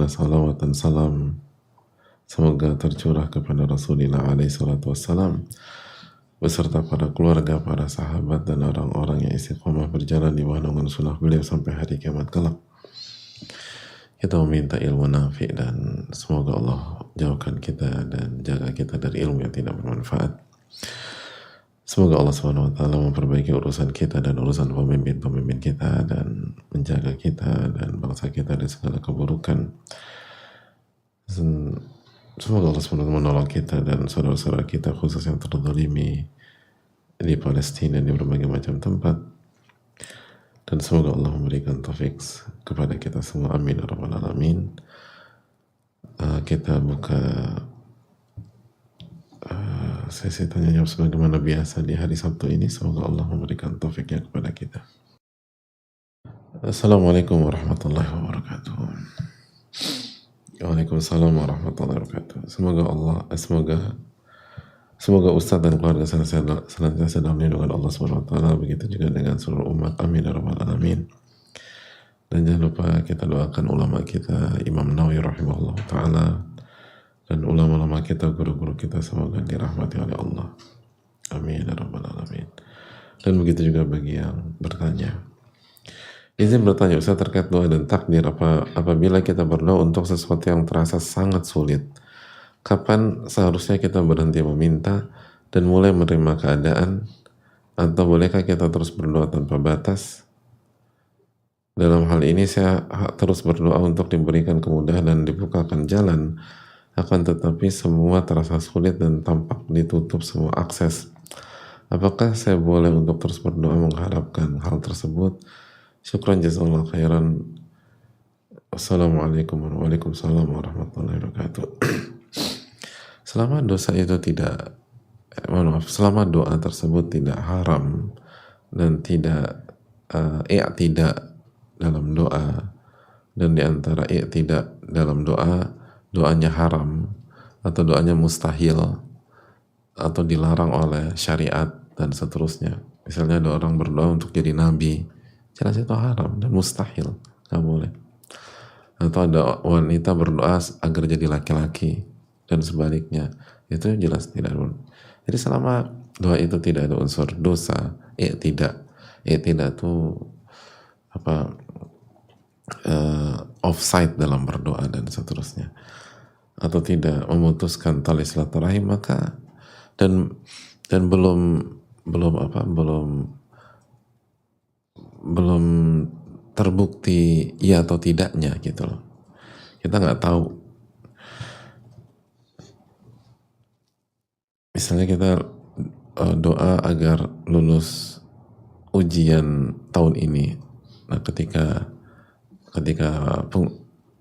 semoga salawat dan salam semoga tercurah kepada Rasulullah alaihi salatu wassalam beserta para keluarga, para sahabat dan orang-orang yang istiqomah berjalan di bawah naungan sunnah beliau sampai hari kiamat kelak. Kita meminta ilmu nafi dan semoga Allah jauhkan kita dan jaga kita dari ilmu yang tidak bermanfaat. Semoga Allah SWT memperbaiki urusan kita dan urusan pemimpin-pemimpin kita dan menjaga kita dan bangsa kita dari segala keburukan. Semoga Allah SWT menolong kita dan saudara-saudara kita khusus yang terzalimi di Palestina di berbagai macam tempat, dan semoga Allah memberikan taufik kepada kita semua, amin ya rabbal alamin. Kita buka sesi tanya jawab sebagaimana biasa di hari Sabtu ini. Semoga Allah memberikan taufiknya kepada kita. Assalamualaikum warahmatullahi wabarakatuh. Waalaikumsalam warahmatullahi wabarakatuh. Semoga Ustadz dan keluarga senantiasa dalam lindungan Allah SWT. Begitu juga dengan seluruh umat, amin ya rabbal alamin. Dan jangan lupa kita doakan ulama kita, Imam Nawawi rahimahullah ta'ala, dan ulama-ulama kita, guru-guru kita, semoga dirahmati oleh Allah, amin ya rabbal alamin. Dan begitu juga bagi yang bertanya. Izin bertanya Ustaz terkait doa dan takdir, apabila kita berdoa untuk sesuatu yang terasa sangat sulit, kapan seharusnya kita berhenti meminta dan mulai menerima keadaan, atau bolehkah kita terus berdoa tanpa batas? Dalam hal ini saya terus berdoa untuk diberikan kemudahan dan dibukakan jalan, akan tetapi semua terasa sulit dan tampak ditutup semua akses. Apakah saya boleh untuk terus berdoa mengharapkan hal tersebut? Syukran jazakallahu khairan. Assalamualaikum warahmatullahi wabarakatuh. Selama dosa itu selama doa tersebut tidak haram dan tidak i'tidak dalam doa, dan diantara i'tidak dalam doa, doanya haram atau doanya mustahil atau dilarang oleh syariat dan seterusnya. Misalnya ada orang berdoa untuk jadi nabi, jelas itu haram dan mustahil, nggak boleh. Atau ada wanita berdoa agar jadi laki-laki dan sebaliknya, itu jelas tidak boleh. Jadi selama doa itu tidak ada unsur dosa, tidak itu offside dalam berdoa dan seterusnya, atau tidak memutuskan tali silaturahim, maka dan belum terbukti iya atau tidaknya gitu loh. Kita nggak tahu. Misalnya kita doa agar lulus ujian tahun ini. Nah, ketika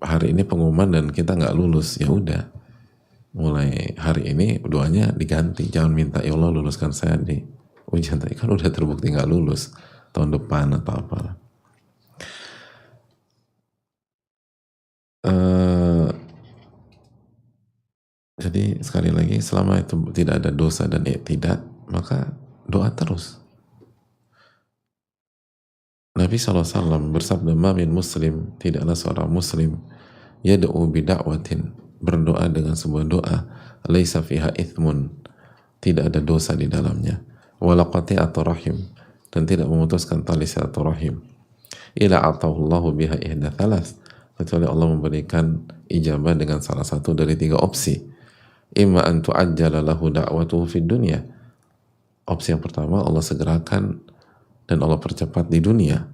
hari ini pengumuman dan kita nggak lulus, ya udah, mulai hari ini doanya diganti. Jangan minta ya Allah luluskan saya di ujian tadi, kan udah terbukti nggak lulus tahun depan atau apalah. Jadi sekali lagi, selama itu tidak ada dosa dan tidak, maka doa terus. Nabi SAW bersabda, "Ma min muslim, tidaklah seorang muslim, yad'u bida'watin, berdoa dengan sebuah doa, laisa fiha ithmun, tidak ada dosa di dalamnya, wala qati'atu rahim, dan tidak memutuskan tali silaturahim, ila atahullahu biha ihda thalath, kecuali Allah memberikan ijabah dengan salah satu dari 3 opsi. Imma an tu'ajjala lahu da'watuhu fid dunya." Opsi yang pertama, Allah segerakan dan Allah percepat di dunia.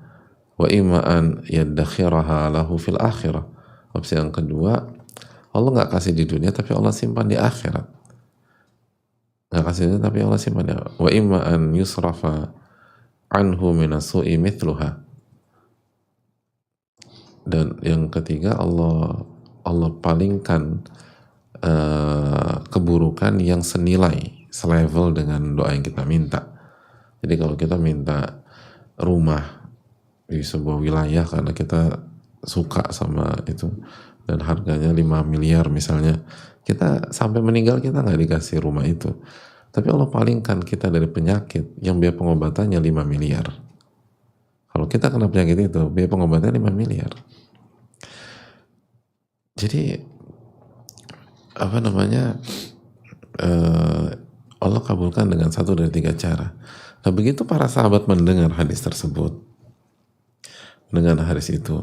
Wa imma an yaddakhiraha lahu fil akhirah. Opsi yang kedua, Allah nggak kasih di dunia tapi Allah simpan di akhirat. Nggak kasih di dunia tapi Allah simpan di akhirat. Wa imma an yusrafa anhu minasu'i mithluha. Dan yang ketiga, Allah palingkan keburukan yang senilai, selevel dengan doa yang kita minta. Jadi kalau kita minta rumah di sebuah wilayah karena kita suka sama itu dan harganya 5 miliar misalnya, kita sampai meninggal kita nggak dikasih rumah itu, tapi Allah palingkan kita dari penyakit yang biaya pengobatannya 5 miliar. Kalau kita kena penyakit itu, biaya pengobatannya 5 miliar. Jadi apa namanya, Allah kabulkan dengan satu dari tiga cara. Nah begitu para sahabat mendengar hadis tersebut, dengan hadis itu,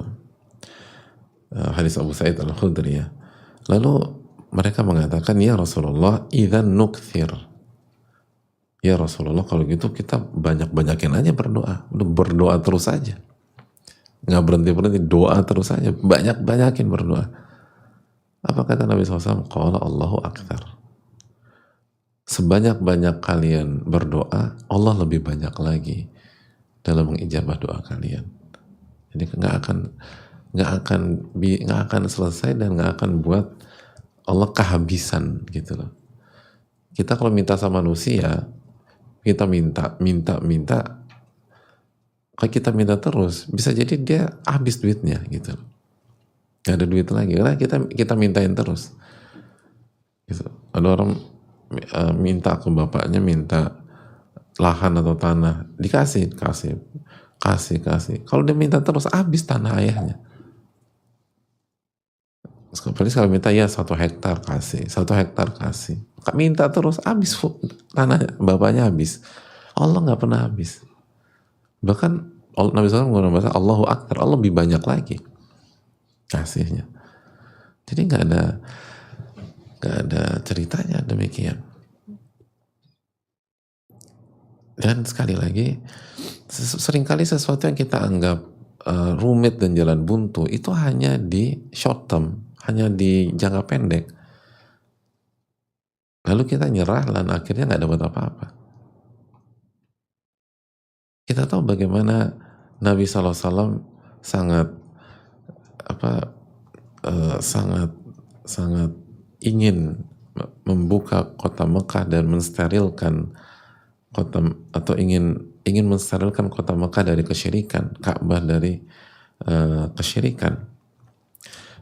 hadis Abu Sa'id Al-Khudri ya, lalu mereka mengatakan, ya Rasulullah, idzan nukthir. Ya Rasulullah, kalau gitu kita banyak-banyakin aja berdoa. Udah berdoa terus aja. Nggak berhenti-berhenti, doa terus aja. Banyak-banyakin berdoa. Apa kata Nabi SAW? Qala Allahu Akbar. Sebanyak-banyak kalian berdoa, Allah lebih banyak lagi dalam mengijabah doa kalian. Jadi nggak akan selesai dan nggak akan buat Allah kehabisan gitu loh. Kita kalau minta sama manusia, kita minta, kalau kita minta terus, bisa jadi dia habis duitnya gitu. Gak ada duit lagi, karena kita mintain terus. Gitu. Ada orang minta ke bapaknya, minta lahan atau tanah, kasih. Kalau dia minta terus, habis tanah ayahnya. Apalagi kalau minta ya 1 hektar kasih, 1 hektar kasih. Minta terus, habis tanah bapaknya habis. Allah nggak pernah habis. Bahkan Nabi SAW menggunakan bahasa Allahu Akbar, Allah lebih banyak lagi kasihnya. Jadi nggak ada ceritanya demikian. Dan sekali lagi, seringkali sesuatu yang kita anggap rumit dan jalan buntu itu hanya di short term, hanya di jangka pendek. Lalu kita nyerah dan akhirnya nggak dapat apa-apa. Kita tahu bagaimana Nabi SAW sangat ingin membuka kota Mekah dan mensterilkan kota, atau ingin mensterilkan kota Mekah dari kesyirikan, Ka'bah dari kesyirikan.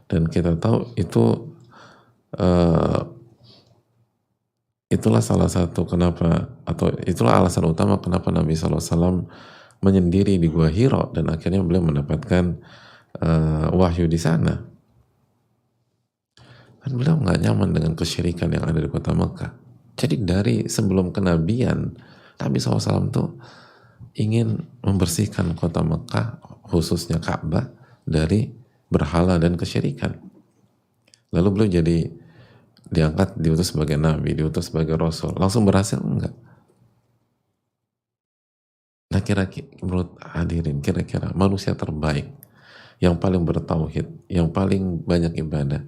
Dan kita tahu itu itulah salah satu kenapa, atau itulah alasan utama kenapa Nabi SAW menyendiri di Gua Hira dan akhirnya beliau mendapatkan wahyu di sana. Kan beliau nggak nyaman dengan kesyirikan yang ada di kota Mekah. Jadi dari sebelum kenabian, Nabi SAW tuh ingin membersihkan kota Mekah, khususnya Ka'bah, dari berhala dan kesyirikan. Lalu beliau jadi diangkat, diutus sebagai nabi, diutus sebagai rasul. Langsung berhasil? Enggak. Nah kira-kira menurut hadirin, kira-kira manusia terbaik yang paling bertauhid, yang paling banyak ibadah,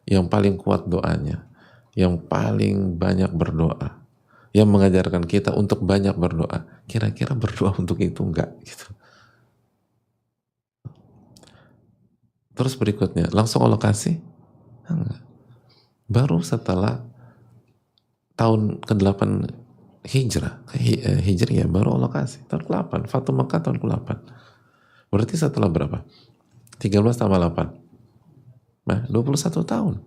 yang paling kuat doanya, yang paling banyak berdoa, yang mengajarkan kita untuk banyak berdoa, kira-kira berdoa untuk itu enggak gitu. Terus berikutnya, langsung Allah kasih? Enggak. Baru setelah tahun ke-8 Hijriah baru Allah kasih. Tahun ke-8, Fatu Makkah tahun ke-8. Berarti setelah berapa? 13 tambah 8. Nah, 21 tahun.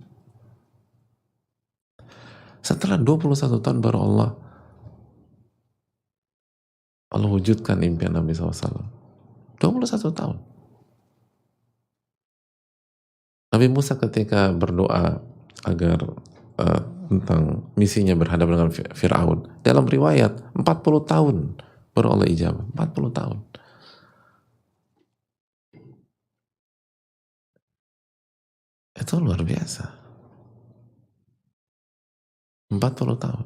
Setelah 21 tahun baru Allah wujudkan impian Nabi SAW. 21 tahun. Nabi Musa ketika berdoa agar tentang misinya berhadapan dengan Fir'aun, dalam riwayat 40 tahun baru Allah ijabah. 40 tahun. Itu luar biasa. 40 tahun.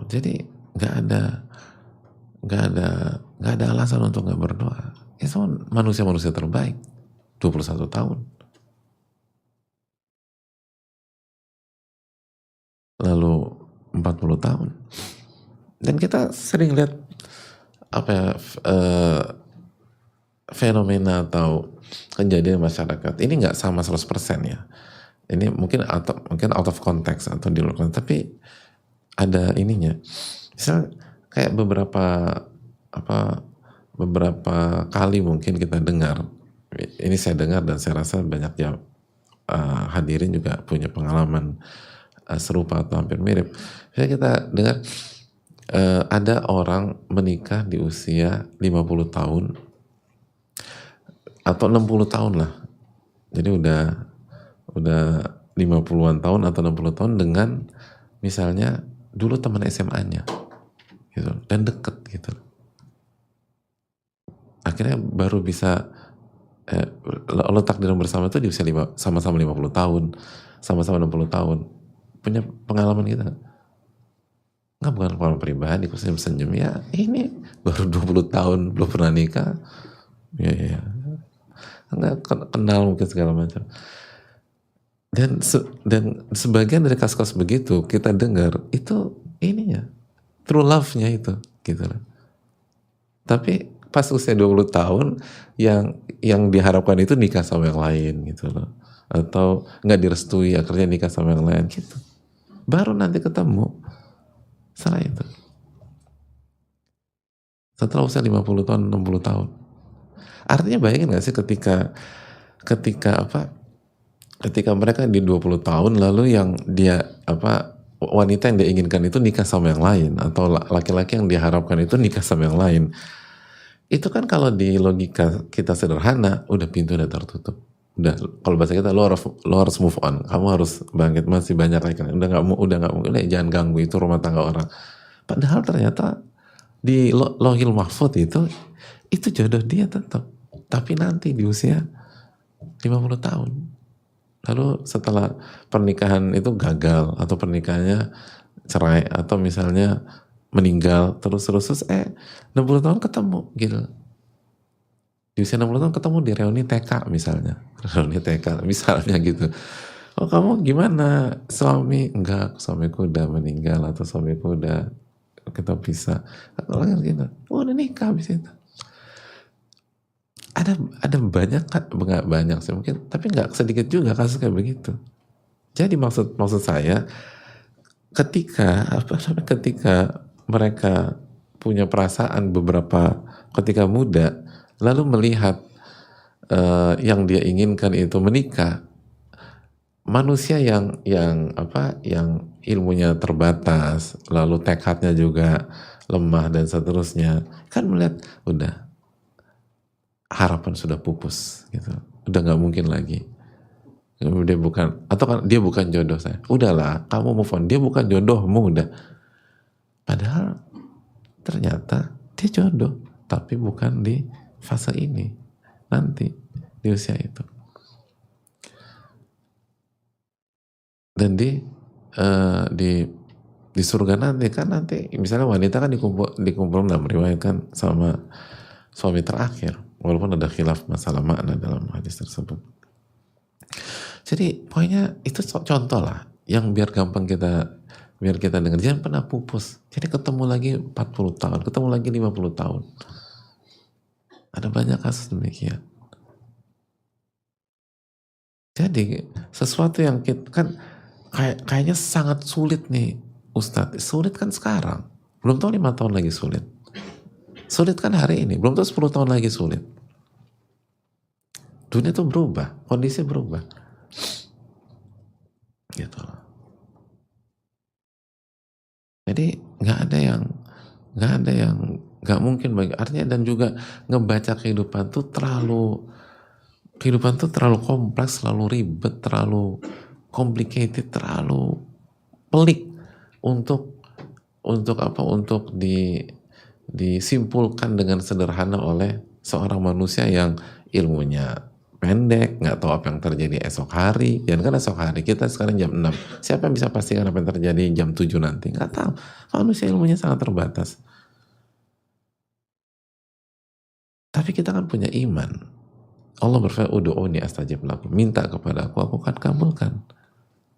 Jadi nggak ada alasan untuk nggak berdoa. Itu manusia-manusia terbaik. 21 tahun. Lalu 40 tahun. Dan kita sering lihat fenomena atau kejadian masyarakat. Ini nggak sama 100% ya. Ini mungkin out of context atau di luar konteks, tapi ada ininya. Misal kayak beberapa kali mungkin kita dengar, ini saya dengar dan saya rasa banyak hadirin juga punya pengalaman serupa atau hampir mirip. Misalnya kita dengar ada orang menikah di usia 50 tahun atau 60 tahun lah. Jadi udah 50-an tahun atau 60 tahun dengan misalnya dulu teman SMA-nya gitu dan deket gitu. Akhirnya baru bisa lo takdiran bersama itu di usia sama-sama 50 tahun, sama-sama 60 tahun. Punya pengalaman gitu nggak? Bukan pengalaman pribadi, aku senyum-senyum ya, ini baru 20 tahun belum pernah nikah, ya nggak kenal mungkin segala macam. Dan sebagian dari kasus-kasus begitu kita dengar itu ininya true love-nya itu gitu loh. Tapi pas usia 20 tahun yang diharapkan itu nikah sama yang lain gitu loh, atau nggak direstui akhirnya nikah sama yang lain gitu, baru nanti ketemu setelah itu, setelah usia 50 tahun 60 tahun. Artinya bayangin gak sih ketika mereka di 20 tahun lalu yang dia wanita yang dia inginkan itu nikah sama yang lain, atau laki-laki yang diharapkan itu nikah sama yang lain. Itu kan kalau di logika kita sederhana, udah pintu udah tertutup. Udah, kalau bahasa kita lo harus move on. Kamu harus bangkit, masih banyak laki-laki. Udah nggak udah jangan ganggu itu rumah tangga orang. Padahal ternyata di lohil mahfud itu jodoh dia tetap. Tapi nanti di usia 50 tahun. Lalu setelah pernikahan itu gagal, atau pernikahannya cerai, atau misalnya meninggal, terus 60 tahun ketemu gitu. Di usia 60 tahun ketemu di reuni TK misalnya. Reuni TK misalnya gitu. Oh kamu gimana? Suami? Enggak, suamiku udah meninggal, atau suamiku udah kita pisah. Kalau gitu, oh udah nikah abis itu. Ada banyak kan, nggak banyak sih mungkin, tapi nggak sedikit juga kasus kayak begitu. Jadi maksud saya ketika mereka punya perasaan beberapa ketika muda, lalu melihat yang dia inginkan itu menikah, manusia yang ilmunya terbatas, lalu tekadnya juga lemah dan seterusnya, kan melihat udah harapan sudah pupus gitu, udah nggak mungkin lagi, dia bukan, atau kan dia bukan jodoh saya, udahlah kamu move on, dia bukan jodohmu udah. Padahal ternyata dia jodoh, tapi bukan di fase ini, nanti di usia itu. Dan di surga nanti kan, nanti misalnya wanita kan dikumpul dalam riwayat kan sama suami terakhir, walaupun ada khilaf masalah makna dalam hadis tersebut. Jadi poinnya itu contoh lah yang biar kita dengar, jangan pernah pupus. Jadi ketemu lagi 40 tahun, ketemu lagi 50 tahun. Ada banyak kasus demikian. Jadi sesuatu yang kita kan kayaknya sangat sulit nih Ustadz. Sulit kan sekarang, belum tahu 5 tahun lagi sulit. Sulit kan hari ini, belum tahu 10 tahun lagi sulit. Dunia tuh berubah, kondisi berubah. Gitu. Jadi nggak ada yang nggak mungkin bagi, artinya, dan juga ngebaca kehidupan tuh terlalu kompleks, terlalu ribet, terlalu complicated, terlalu pelik untuk disimpulkan dengan sederhana oleh seorang manusia yang ilmunya pendek, nggak tahu apa yang terjadi esok hari. Dan kan esok hari kita sekarang jam 6, siapa yang bisa pastikan apa yang terjadi jam 7 nanti? Nggak tahu. Manusia ilmunya sangat terbatas. Tapi kita kan punya iman. Allah berfirman, ud'uni astajib lakum, minta kepada aku akan kabulkan.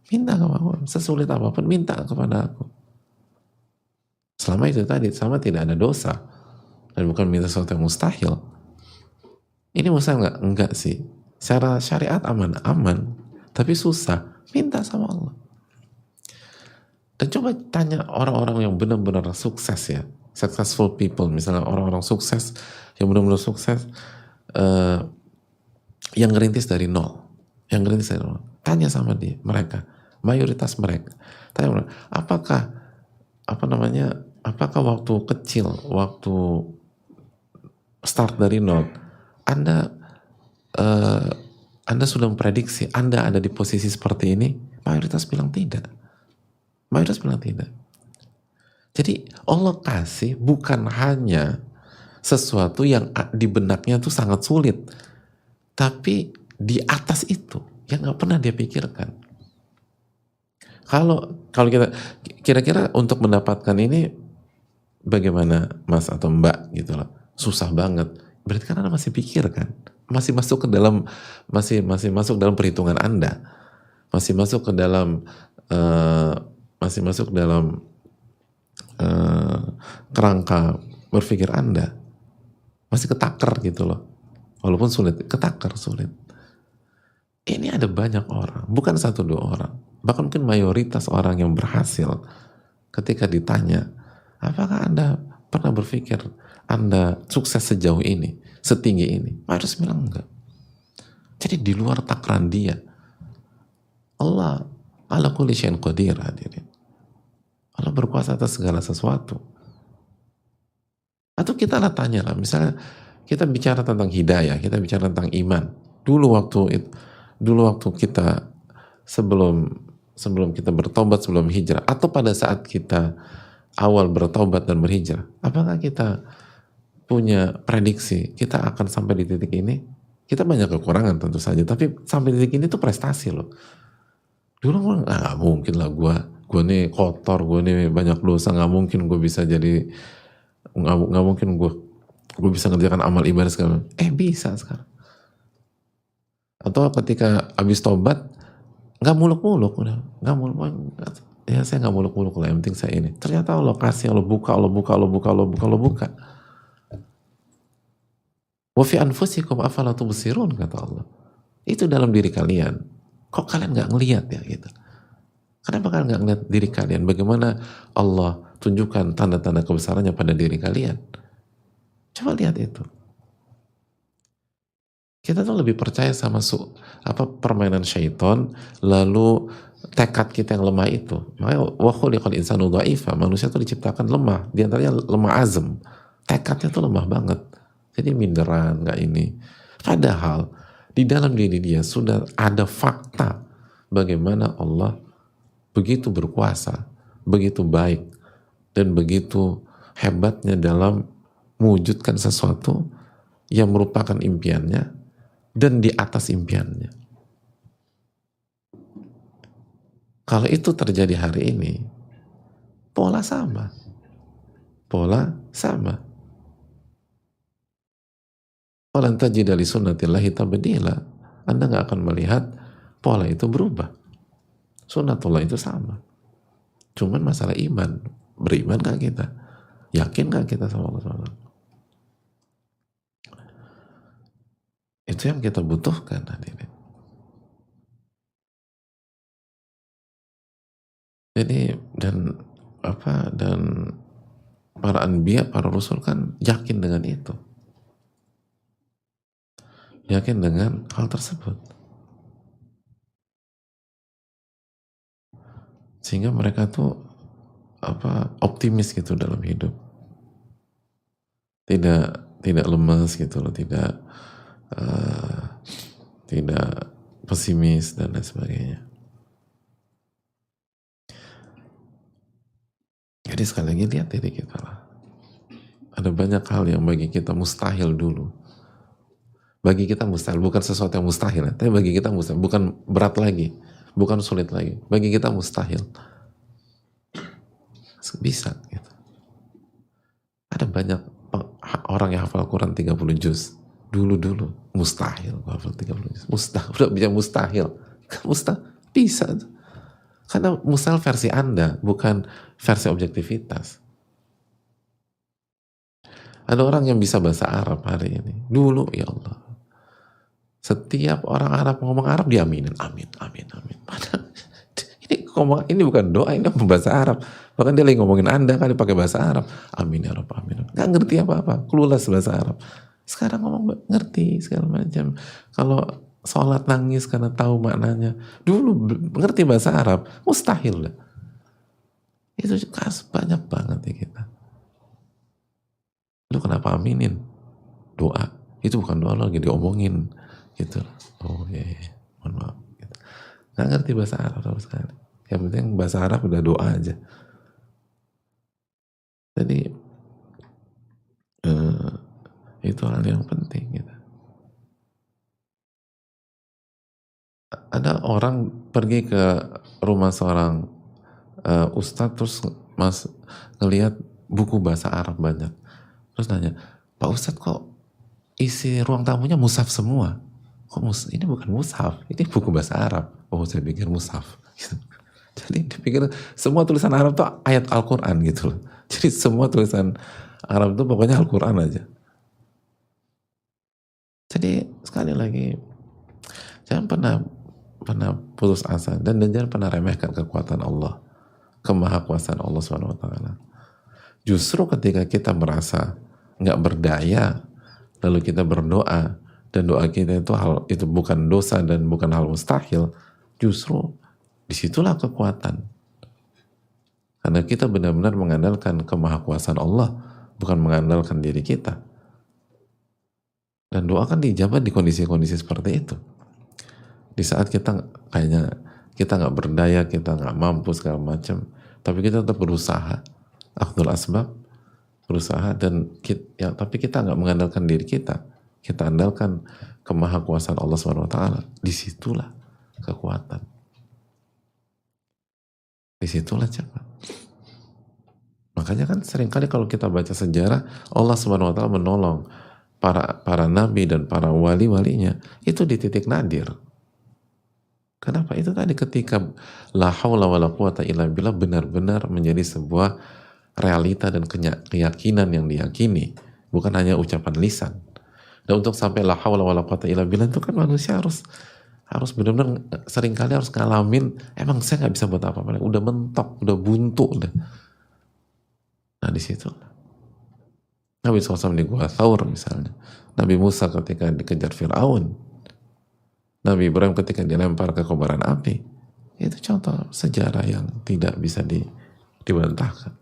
Minta kepada aku, sesulit apapun minta kepada aku. Selama itu tadi, sama tidak ada dosa dan bukan minta sesuatu yang mustahil. Ini mustahil nggak? Enggak sih. Secara syariat aman, tapi susah. Minta sama Allah. Dan coba tanya orang-orang yang benar-benar sukses ya, successful people, misalnya orang-orang sukses yang benar-benar sukses, yang ngerintis dari nol, tanya sama mereka, mayoritas mereka, tanya mereka, apakah apakah waktu kecil, waktu start dari nol, Anda eh, Anda sudah memprediksi Anda ada di posisi seperti ini? Mayoritas bilang tidak. Mayoritas bilang tidak. Jadi Allah kasih bukan hanya sesuatu yang di benaknya itu sangat sulit, tapi di atas itu yang nggak pernah dia pikirkan. Kalau kita kira-kira untuk mendapatkan ini bagaimana Mas atau Mbak gitu loh, susah banget. Berarti kan Anda masih pikir kan, masih masuk ke dalam masih masuk dalam perhitungan Anda, masih masuk ke dalam masih masuk dalam kerangka berpikir Anda, masih ketakar gitu loh. Walaupun sulit, ketakar sulit. Ini ada banyak orang, bukan satu dua orang, bahkan mungkin mayoritas orang yang berhasil ketika ditanya, apakah Anda pernah berpikir Anda sukses sejauh ini, setinggi ini? Harus bilang enggak. Jadi di luar takaran dia. Allah ala kulli syai'in qadir, hadirin. Allah berkuasa atas segala sesuatu. Atau kita lah tanya lah, misalnya kita bicara tentang hidayah, kita bicara tentang iman. Dulu waktu kita sebelum kita bertobat, sebelum hijrah, atau pada saat kita awal bertobat dan berhijrah, apakah kita punya prediksi kita akan sampai di titik ini? Kita banyak kekurangan tentu saja, tapi sampai di titik ini tuh prestasi loh. Dulu gue nggak mungkin lah, gue nih kotor, gue nih banyak dosa, nggak mungkin gue bisa jadi, nggak mungkin gue bisa ngerjakan amal ibadah segala. Bisa sekarang. Atau ketika habis tobat nggak muluk-muluk, udah nggak muluk-muluk, ya saya nggak muluk-muluk lah, yang penting saya ini. Ternyata Allah kasih, Allah buka. Wa fi anfusikum afala tubsirun, kata Allah. Itu dalam diri kalian. Kok kalian nggak ngelihat ya gitu? Kenapa kalian nggak ngelihat diri kalian? Bagaimana Allah tunjukkan tanda-tanda kebesarannya pada diri kalian? Coba lihat itu. Kita tuh lebih percaya sama permainan syaitan, lalu tekad kita yang lemah itu. Makanya wa khuliqal insanu dha'ifa, manusia tuh diciptakan lemah, di antaranya lemah azam. Tekadnya tuh lemah banget. Jadi minderan, nggak ini. Padahal di dalam diri dia sudah ada fakta bagaimana Allah begitu berkuasa, begitu baik, dan begitu hebatnya dalam mewujudkan sesuatu yang merupakan impiannya dan di atas impiannya. Kalau itu terjadi hari ini, pola sama. Falan tajida li sunnatillahi tabdila. Anda nggak akan melihat pola itu berubah. Sunnatullah itu sama. Cuman masalah iman. Beriman gak kita? Yakin gak kita sama Allah SWT? Itu yang kita butuhkan hadirin. Jadi dan para anbiya, para rasul kan yakin dengan itu. Yakin dengan hal tersebut. Sehingga mereka tuh optimis gitu dalam hidup. Tidak lemas gitu loh, tidak pesimis dan lain sebagainya. Jadi sekali lagi lihat diri kita lah. Ada banyak hal yang bagi kita mustahil dulu. Bagi kita mustahil, bukan sesuatu yang mustahil, tapi bagi kita mustahil, bukan berat lagi, bukan sulit lagi. Bagi kita mustahil. Bisa gitu. Ada banyak orang yang hafal Quran 30 juz. Dulu mustahil hafal 30 juz. Udah bisa mustahil. Bisa. Karena mustahil versi Anda, bukan versi objektivitas. Ada orang yang bisa bahasa Arab hari ini. Dulu, ya Allah, setiap orang Arab ngomong Arab diaminin, amin. Padahal ini bukan doa, ini bahasa Arab. Bahkan dia lagi ngomongin Anda kali pakai bahasa Arab. Amin ya Rabb, amin. Gak ngerti apa-apa, clueless bahasa Arab. Sekarang ngomong ngerti segala macam. Kalau sholat nangis karena tahu maknanya. Dulu ngerti bahasa Arab, mustahil lah. Itu banyak banget ya kita. Lu kenapa aminin? Doa. Itu bukan doa, lagi diomongin gitu. Oh iya, iya. Mohon maaf gitu. Nggak ngerti bahasa Arab sama sekali. Yang penting bahasa Arab udah doa aja. Jadi eh, itu hal yang penting gitu. Ada orang pergi ke rumah seorang ustadz, terus mas ngelihat buku bahasa Arab banyak, terus nanya, Pak Ustadz, kok isi ruang tamunya mushaf semua? Kok ini bukan mushaf, ini buku bahasa Arab. Oh, saya pikir mushaf. Jadi dipikir semua tulisan Arab tuh ayat Al-Quran gitu loh. Jadi semua tulisan Arab tuh pokoknya Al-Quran aja. Jadi sekali lagi, jangan pernah putus asa, dan jangan pernah remehkan kekuatan Allah, kemahakuasaan Allah SWT. Justru ketika kita merasa nggak berdaya, lalu kita berdoa, dan doa kita itu bukan dosa dan bukan hal mustahil, justru disitulah kekuatan. Karena kita benar-benar mengandalkan kemahakuasaan Allah, bukan mengandalkan diri kita. Dan doa kan dijawab di kondisi-kondisi seperti itu. Di saat kita kayaknya kita nggak berdaya, kita nggak mampu segala macam, tapi kita tetap berusaha, akhdul asbab, berusaha, dan tapi kita nggak mengandalkan diri kita andalkan kemahakuasaan Allah SWT. Disitulah kekuatan, disitulah cepat. Makanya kan seringkali kalau kita baca sejarah, Allah SWT menolong para nabi dan para wali-walinya itu di titik nadir. Kenapa? Itu tadi ketika la haula wala quwata illa billah benar-benar menjadi sebuah realita dan keyakinan yang diyakini, bukan hanya ucapan lisan. Dan untuk sampai la haula wala quwata illa billah itu kan manusia harus benar-benar seringkali harus ngalamin, emang saya nggak bisa buat apa-apa, udah mentok, udah buntu, udah. Nah di situ Nabi SAW di Gua Thawr misalnya, Nabi Musa ketika dikejar Fir'aun, Nabi Ibrahim ketika dilempar ke kobaran api. Itu contoh sejarah yang tidak bisa dibantahkan.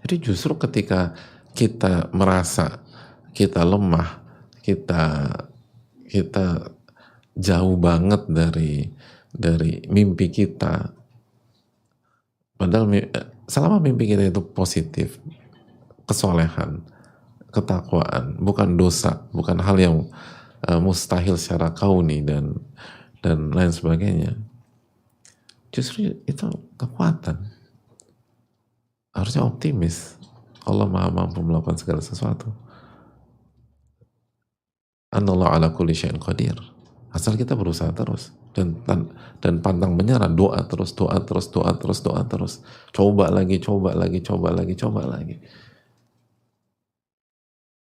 Jadi justru ketika kita merasa kita lemah, kita jauh banget dari mimpi kita, padahal selama mimpi kita itu positif, kesolehan, ketakwaan, bukan dosa, bukan hal yang mustahil secara kauni dan lain sebagainya, justru itu kekuatan. Harusnya optimis. Allah maha mampu melakukan segala sesuatu. Anallahu ala kulli syai'in qadir. Asal kita berusaha terus dan pantang menyerah, doa terus. Coba lagi.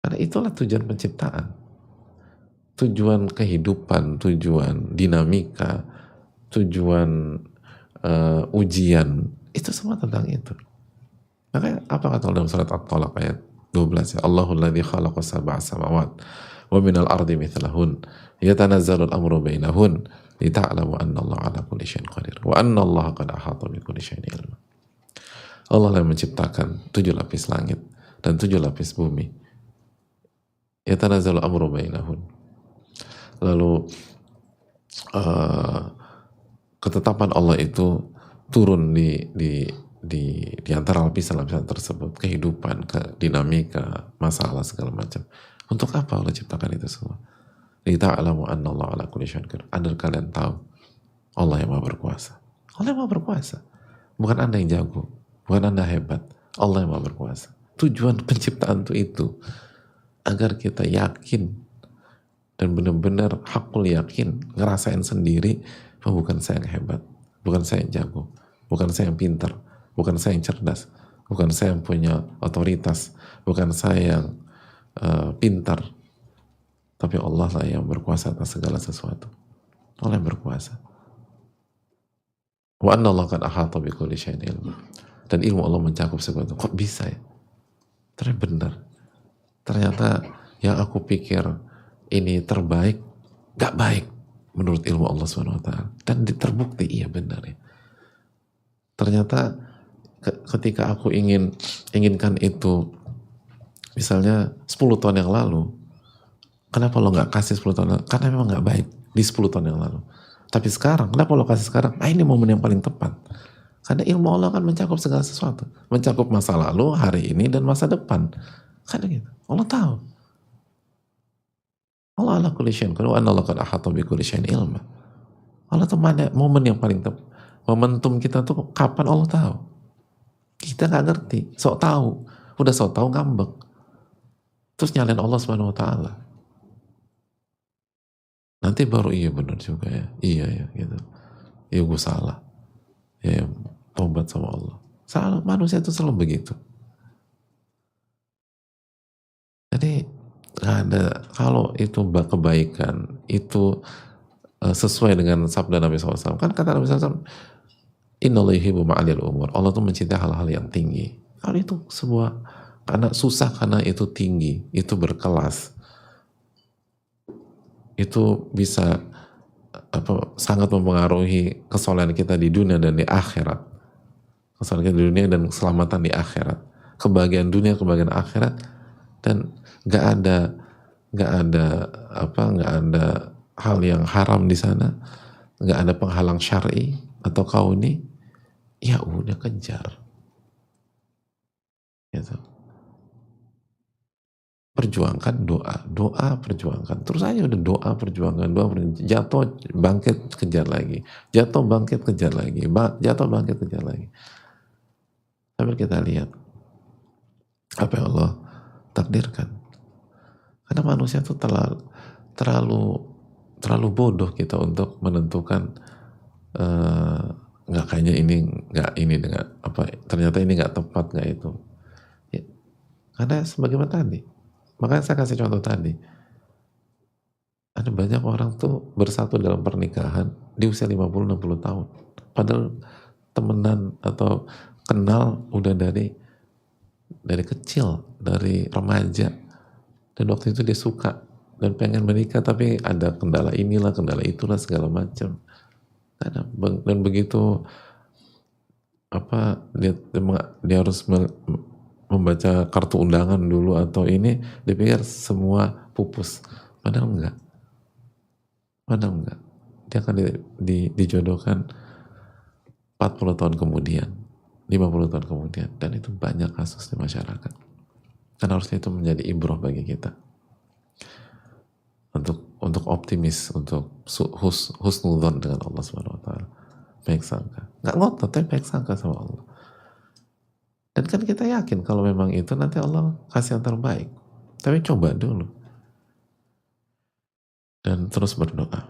Karena itulah tujuan penciptaan. Tujuan kehidupan, tujuan dinamika, tujuan ujian, itu semua tentang itu. Makanya apa kata Allah dalam surat At-Talaq ayat 12 ya, Allahul ladzi khalaqa sab'a samawat wa minal ardi mithlahun yatanazzalu al-amru bainahun lita'lamu anna Allah ala kulli syai'in qadir wa anna Allah qad ahata bi kulli syai'in ilma. Allah yang menciptakan 7 lapis langit dan 7 lapis bumi. Yatanazzalu al-amru bainahun. Lalu ketetapan Allah itu turun di antara lapisan-lapisan tersebut, kehidupan, dinamika, masalah segala macam. Untuk apa Allah ciptakan itu semua? Lita'lamu anna Allah ala kulli syai'in qadir. Agar kalian tahu Allah yang Maha berkuasa. Allah yang Maha berkuasa. Bukan Anda yang jago, bukan Anda hebat. Allah yang Maha berkuasa. Tujuan penciptaan itu agar kita yakin dan benar-benar hakul yakin, ngerasain sendiri bahwa bukan saya yang hebat, bukan saya yang jago, bukan saya yang pintar, bukan saya yang cerdas, bukan saya yang punya otoritas, bukan saya yang pintar, tapi Allah lah yang berkuasa atas segala sesuatu. Allah yang berkuasa. Wa anna Allah qad ahata bi kulli syai'in ilma. Dan ilmu Allah mencakup segala sesuatu. Kok bisa ya? Ternyata benar. Ternyata yang aku pikir ini terbaik, gak baik menurut ilmu Allah SWT. Dan terbukti iya benar ya. Ternyata ketika aku inginkan itu misalnya 10 tahun yang lalu, kenapa lo nggak kasih 10 tahun lalu? Karena memang nggak baik di 10 tahun yang lalu. Tapi sekarang, kenapa lo kasih sekarang? Ini momen yang paling tepat. Karena ilmu Allah kan mencakup segala sesuatu. Mencakup masa lalu, hari ini, dan masa depan. Karena gitu. Allah tahu. Allah ala kulli syai'in qadir wa anna Allah qad ahata bi kulli syai'in ilma. Allah tuh mana momen yang paling tepat. Momentum kita tuh kapan Allah tahu. Kita nggak ngerti, sok tahu. Udah sok tahu ngambek. Terus nyalain Allah Subhanahu wa taala. Nanti baru iya benar juga ya. Iya ya gitu. Iya gue salah. Ya tobat sama Allah. Salah, manusia itu selalu begitu. Jadi nggak ada, kalau itu kebaikan itu sesuai dengan sabda Nabi SAW. Kan kata Nabi SAW, Innallaha yuhibbu ma'alil umur. Allah tuh mencintai hal-hal yang tinggi. Kalau itu sebuah, karena susah, karena itu tinggi, itu berkelas, itu bisa sangat mempengaruhi kesolehan kita di dunia dan di akhirat. Kesolehan kita di dunia dan keselamatan di akhirat. Kebahagiaan dunia, kebahagiaan akhirat, dan nggak ada hal yang haram di sana, nggak ada penghalang syar'i atau kauni, ya udah kejar, gitu. Perjuangkan doa perjuangkan, terus aja udah doa perjuangkan, jatuh bangkit kejar lagi, jatuh bangkit kejar lagi, jatuh bangkit kejar lagi, sambil kita lihat apa yang Allah takdirkan. Karena manusia itu terlalu bodoh kita untuk menentukan nggak, kayaknya ini nggak, ini dengan apa, ternyata ini nggak tepat, nggak itu ya, karena sebagaimana tadi, makanya saya kasih contoh tadi, ada banyak orang tuh bersatu dalam pernikahan di usia 50-60 tahun padahal temenan atau kenal udah dari kecil, dari remaja, dan waktu itu dia suka dan pengen menikah, tapi ada kendala inilah, kendala itulah, segala macam. Dan begitu dia harus membaca kartu undangan dulu atau ini, dia pikir semua pupus, padahal enggak, dia akan dijodohkan 40 tahun kemudian, 50 tahun kemudian, dan itu banyak kasus di masyarakat. Dan harusnya itu menjadi ibrah bagi kita untuk optimis, untuk husnudzon dengan Allah Subhanahu wa taala, baik sangka, nggak ngotot tapi baik sangka sama Allah. Dan kan kita yakin kalau memang itu nanti Allah kasih yang terbaik, tapi coba dulu dan terus berdoa.